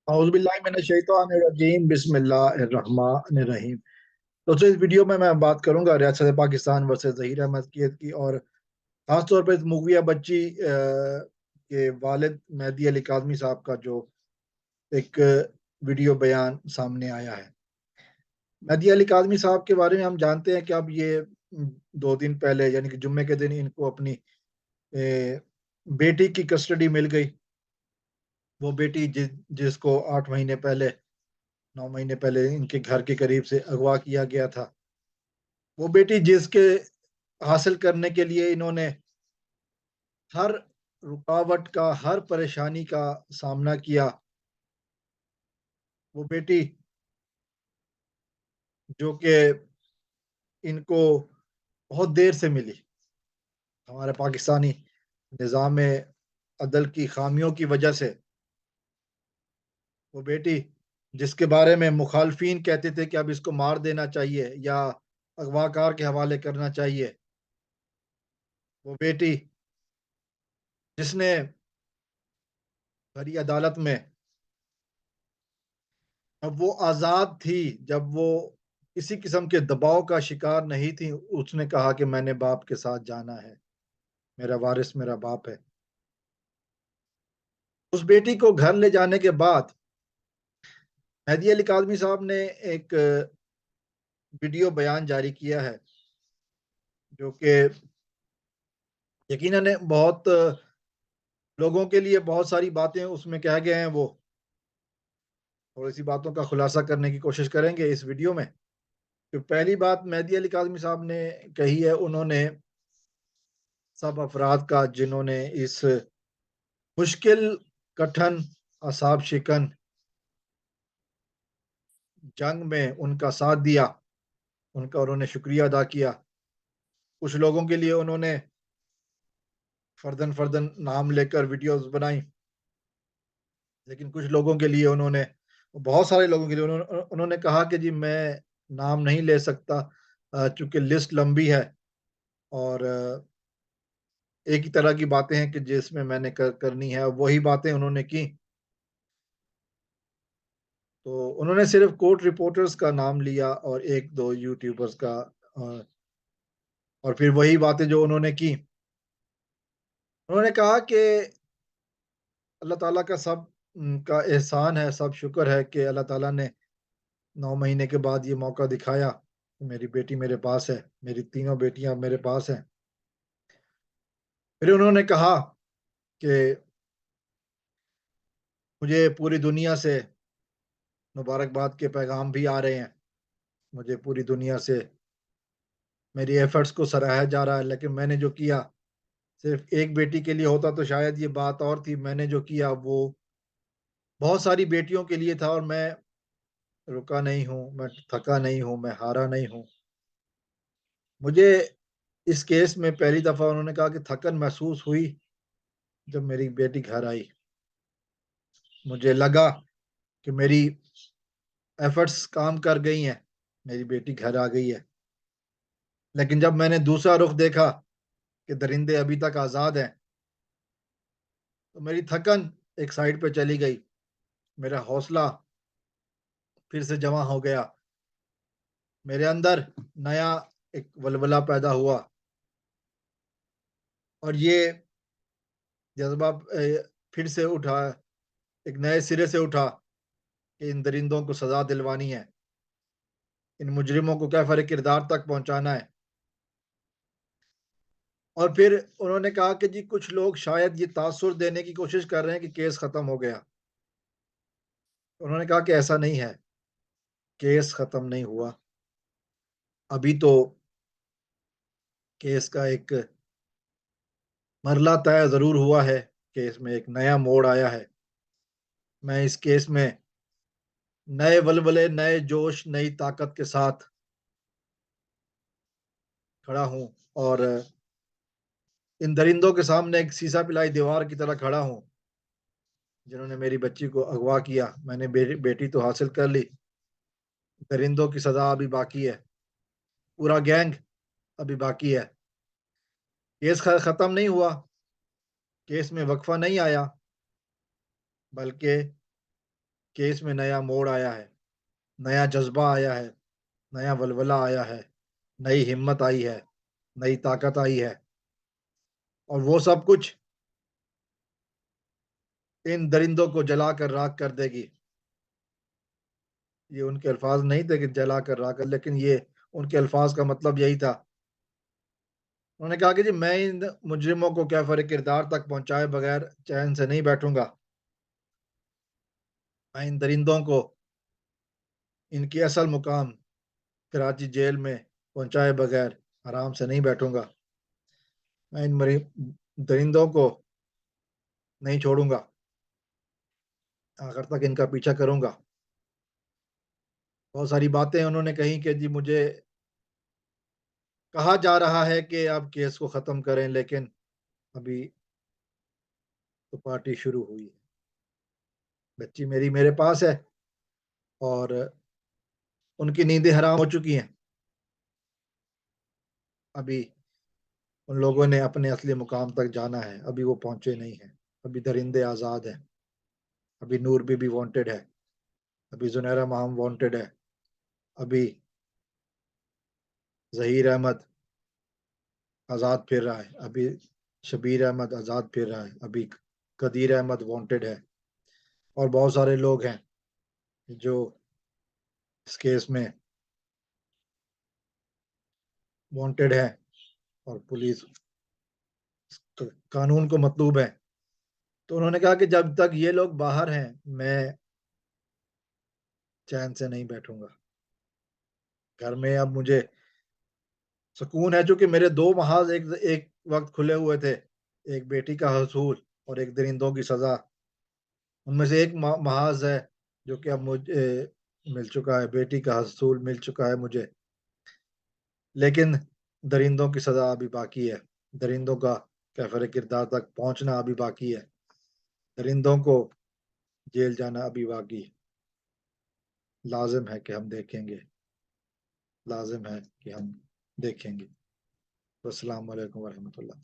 औज़ुबिल्लाहि बिस्मिल्लाहिर्रहमानिर्रहीम। तो इस वीडियो में मैं बात करूंगा रियासत पाकिस्तान वर्सेस ज़हीर अहमद की और खास तौर पर इस मगविया बच्ची के वालिद मेहदी अली काज़मी साहब का जो एक वीडियो बयान सामने आया है। मेहदी अली काज़मी साहब के बारे में हम जानते हैं कि अब ये 2 दिन पहले यानी कि जुम्मे के दिन इनको अपनी बेटी की कस्टडी मिल गई। वो बेटी जिसको 8 महीने पहले 9 महीने पहले इनके घर के करीब से अगवा किया गया था। वो बेटी जिसके हासिल करने के लिए इन्होंने हर रुकावट का, हर परेशानी का सामना किया। वो बेटी जो कि इनको बहुत देर से मिली। हमारे पाकिस्तानी निज़ाम अदल की खामियों की वजह से वो बेटी जिसके बारे में मुखालफिन कहते थे कि अब इसको मार देना चाहिए या अगवाकार के हवाले करना चाहिए। वो बेटी जिसने भरी अदालत में अब वो आज़ाद थी, जब वो किसी किस्म के दबाव का शिकार नहीं थी, उसने कहा कि मैंने बाप के साथ जाना है, मेरा वारिस मेरा बाप है। उस बेटी को घर ले जाने के बाद मेहदी अली काज़मी साहब ने एक वीडियो बयान जारी किया है, जो कि यकीनन बहुत लोगों के लिए बहुत सारी बातें उसमें कह गए हैं। वो थोड़ी सी बातों का खुलासा करने की कोशिश करेंगे इस वीडियो में। तो पहली बात मेहदी अली काज़मी साहब ने कही है, उन्होंने सब अफराद का जिन्होंने इस मुश्किल, कठिन, असाब शिकन जंग में उनका साथ दिया, उनका उन्होंने शुक्रिया अदा किया। कुछ लोगों के लिए उन्होंने फर्दन फर्दन नाम लेकर वीडियोस बनाई, लेकिन कुछ लोगों के लिए उन्होंने, बहुत सारे लोगों के लिए उन्होंने कहा कि जी मैं नाम नहीं ले सकता, चूंकि लिस्ट लंबी है और एक ही तरह की बातें हैं कि जिसमें मैंने करनी है, वही बातें उन्होंने की। तो उन्होंने सिर्फ कोर्ट रिपोर्टर्स का नाम लिया और एक दो यूट्यूबर्स का, और फिर वही बातें जो उन्होंने की। उन्होंने कहा कि अल्लाह ताला का सब का एहसान है, सब शुक्र है कि अल्लाह ताला ने 9 महीने के बाद ये मौका दिखाया। मेरी बेटी मेरे पास है, मेरी तीनों बेटियां मेरे पास हैं। फिर उन्होंने कहा कि मुझे पूरी दुनिया से मुबारकबाद के पैगाम भी आ रहे हैं, मुझे पूरी दुनिया से मेरी एफर्ट्स को सराहा जा रहा है, लेकिन मैंने जो किया सिर्फ एक बेटी के लिए होता तो शायद ये बात और थी। मैंने जो किया वो बहुत सारी बेटियों के लिए था और मैं रुका नहीं हूँ, मैं थका नहीं हूँ, मैं हारा नहीं हूँ। मुझे इस केस में पहली दफ़ा उन्होंने कहा कि थकन महसूस हुई जब मेरी बेटी घर आई। मुझे लगा कि मेरी एफर्ट्स काम कर गई हैं, मेरी बेटी घर आ गई है। लेकिन जब मैंने दूसरा रुख देखा कि दरिंदे अभी तक आज़ाद हैं, तो मेरी थकन एक साइड पे चली गई, मेरा हौसला फिर से जमा हो गया, मेरे अंदर नया एक वलवला पैदा हुआ और ये जज्बा फिर से उठा, एक नए सिरे से उठा कि इन दरिंदों को सजा दिलवानी है, इन मुजरिमों को कैफर किरदार तक पहुंचाना है। और फिर उन्होंने कहा कि जी कुछ लोग शायद ये तासुर देने की कोशिश कर रहे हैं कि केस खत्म हो गया। उन्होंने कहा कि ऐसा नहीं है, केस खत्म नहीं हुआ। अभी तो केस का एक मरला तय जरूर हुआ है, केस में एक नया मोड़ आया है। मैं इस केस में नए वलवले, नए जोश, नई ताकत के साथ खड़ा हूं और इन दरिंदों के सामने एक सीसा पिलाई दीवार की तरह खड़ा हूं, जिन्होंने मेरी बच्ची को अगवा किया। मैंने बेटी तो हासिल कर ली, दरिंदों की सजा अभी बाकी है, पूरा गैंग अभी बाकी है। केस खत्म नहीं हुआ, केस में वक्फा नहीं आया, बल्कि केस में नया मोड़ आया है, नया जज़्बा आया है, नया वल्वला आया है, नई हिम्मत आई है, नई ताकत आई है और वो सब कुछ इन दरिंदों को जलाकर राख कर देगी। ये उनके अल्फाज़ नहीं थे कि जलाकर राख कर, लेकिन ये उनके अल्फाज़ का मतलब यही था। उन्होंने कहा कि जी मैं इन मुजरिमों को कैफ़र किरदार तक पहुँचाए बगैर चैन से नहीं बैठूँगा। मैं इन दरिंदों को इनकी असल मुकाम कराची जेल में पहुँचाए बगैर आराम से नहीं बैठूँगा। मैं इन दरिंदों को नहीं छोड़ूँगा, आखिर तक इनका पीछा करूँगा। बहुत सारी बातें उन्होंने कही कि जी मुझे कहा जा रहा है कि अब केस को ख़त्म करें, लेकिन अभी तो पार्टी शुरू हुई है। बच्ची मेरी मेरे पास है और उनकी नींदें हराम हो चुकी हैं। अभी उन लोगों ने अपने असली मुकाम तक जाना है, अभी वो पहुँचे नहीं हैं। अभी दरिंदे आज़ाद हैं, अभी नूर बीबी वांटेड है, अभी ज़ुनैरा माम वांटेड है, अभी ज़हीर अहमद आज़ाद फिर रहा है, अभी शबीर अहमद आज़ाद फिर रहा है, अभी कदीर अहमद वांटेड है और बहुत सारे लोग हैं जो इस केस में वांटेड हैं और पुलिस कानून को मतलूब है। तो उन्होंने कहा कि जब तक ये लोग बाहर हैं, मैं चैन से नहीं बैठूँगा। घर में अब मुझे सुकून है, चूँकि मेरे 2 महाज़ एक एक वक़्त खुले हुए थे, एक बेटी का हसूल और एक दरिंदों की सज़ा। उनमें से एक महाज़ है जो कि अब मुझे मिल चुका है, बेटी का हसूल मिल चुका है मुझे, लेकिन दरिंदों की सज़ा अभी बाकी है। दरिंदों का कैफ़र किरदार तक पहुँचना अभी बाकी है। दरिंदों को जेल जाना अभी बाकी है। लाज़िम है कि हम देखेंगे, लाज़िम है कि हम देखेंगे। अस्सलाम वालेकुम व रहमतुल्लाह।